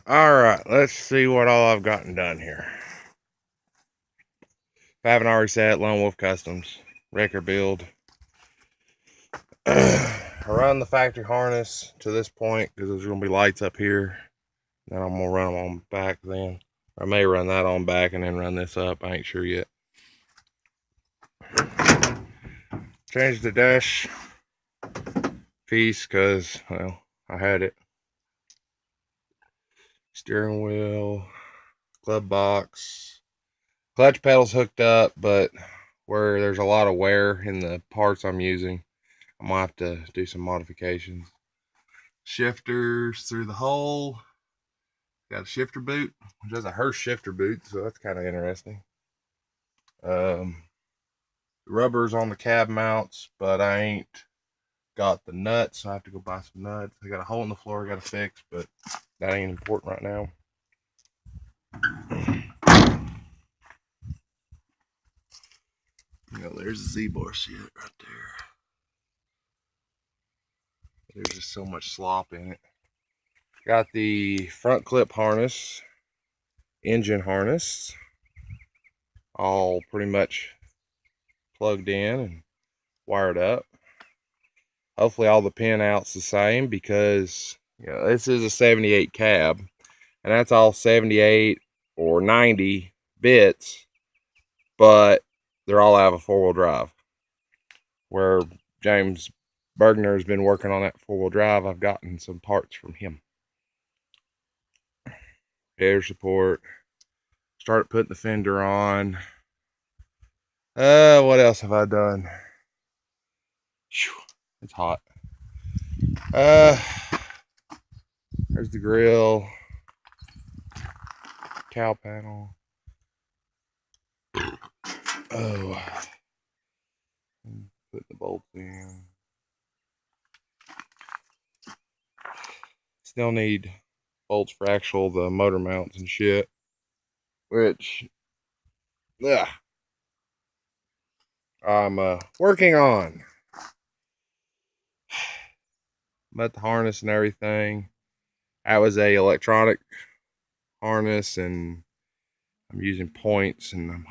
Alright, let's see what all I've gotten done here. If I haven't already said, Lone Wolf Customs, record build. I run the factory harness to this point because there's going to be lights up here. Then I'm going to run them on back then. I may run that on back and then run this up. I ain't sure yet. Changed the dash piece because, well, I had it. Steering wheel, club box, clutch pedals hooked up, but where there's a lot of wear in the parts I'm using, I might have to do some modifications. Shifters through the hole. Got a shifter boot, which has a Hurst shifter boot, so that's kind of interesting. Rubbers on the cab mounts, but I ain't got the nuts, so I have to go buy some nuts. I got a hole in the floor I gotta fix, but that ain't important right now. You know, there's a Z-bar shit right there. There's just so much slop in it. Got the front clip harness, engine harness, all pretty much plugged in and wired up. Hopefully all the pin outs the same, because you know, this is a 78 cab, and that's all 78 or 90 bits, but they're all out of a four-wheel drive. Where James Bergner has been working on that four-wheel drive, I've gotten some parts from him. Air support. Started putting the fender on. What else have I done? It's hot. There's the grill. Cow panel. Oh. Putting the bolts in. Still need bolts for the motor mounts and shit. Which, yeah, I'm working on. Met the harness and everything. That was a electronic harness, and I'm using points, and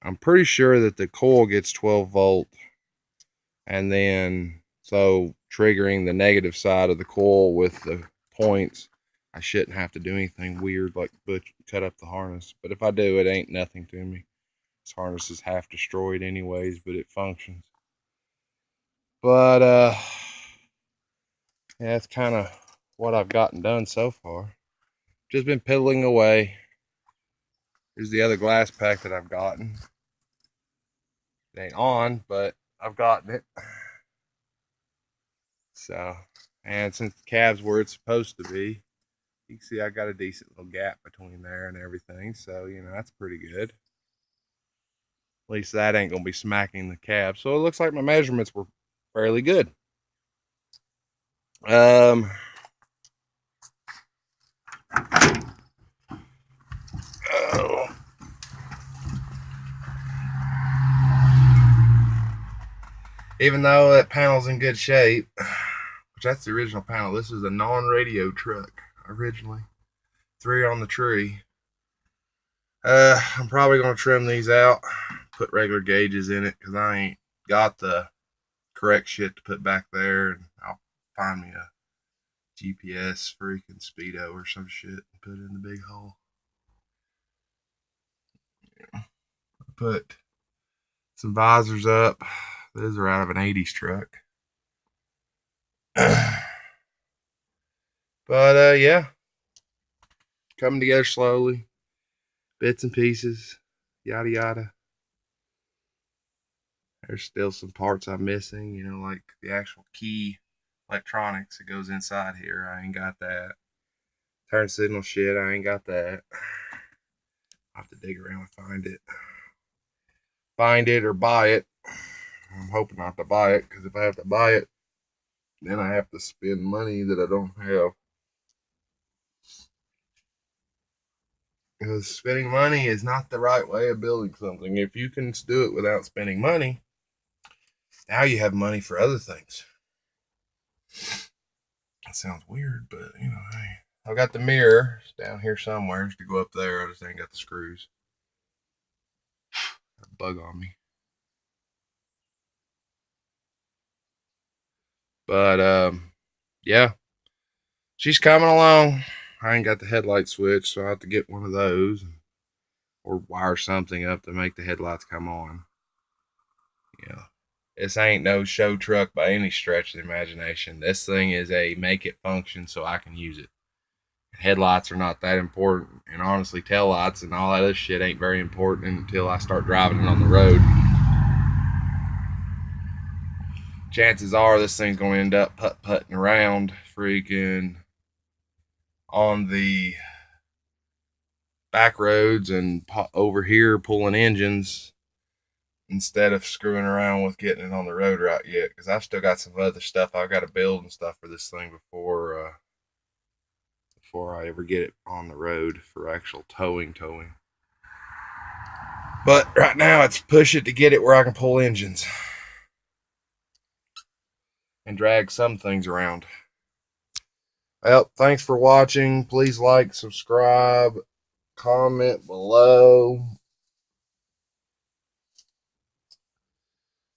I'm pretty sure that the coil gets 12 volt, and then so triggering the negative side of the coil with the points, I shouldn't have to do anything weird like cut up the harness. But if I do, it ain't nothing to me. This harness is half destroyed anyways, but it functions. But yeah, that's kind of what I've gotten done so far. Just been piddling away. Here's the other glass pack that I've gotten. It ain't on, but I've gotten it. So, and since the cab's where it's supposed to be, you can see I got a decent little gap between there and everything. So, you know, that's pretty good. At least that ain't going to be smacking the cab. So it looks like my measurements were fairly good. Oh. Even though that panel's in good shape, which that's the original panel. This is a non-radio truck originally. 3 on the tree. I'm probably going to trim these out, put regular gauges in it, because I ain't got the correct shit to put back there. And I'll find me a GPS freaking Speedo or some shit and put it in the big hole. Yeah. Put some visors up. Those are out of an 80s truck. But yeah, coming together slowly, bits and pieces, yada yada. There's still some parts I'm missing, you know, like the actual key electronics that goes inside here. I ain't got that. Turn signal shit, I ain't got that. I'll have to dig around and find it. Find it or buy it. I'm hoping not to buy it, because if I have to buy it, then I have to spend money that I don't have. Because spending money is not the right way of building something. If you can do it without spending money, now you have money for other things. That sounds weird, but you know, hey, I've got the mirror. It's down here somewhere. Just to go up there. I just ain't got the screws. A bug on me. But yeah, she's coming along. I ain't got the headlight switch, so I have to get one of those or wire something up to make the headlights come on. Yeah, this ain't no show truck by any stretch of the imagination. This thing is a make it function so I can use it. Headlights are not that important, and honestly, tail lights and all that other shit ain't very important until I start driving it on the road. Chances are this thing's going to end up putt-putting around freaking on the back roads and over here pulling engines instead of screwing around with getting it on the road right yet, because I've still got some other stuff I've got to build and stuff for this thing before I ever get it on the road for actual towing. But right now it's push it to get it where I can pull engines and drag some things around. Well, thanks for watching. Please like, subscribe, comment below.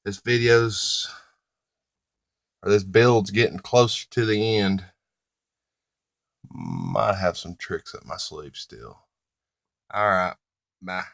This build's getting closer to the end. Might have some tricks up my sleeve still. All right, bye.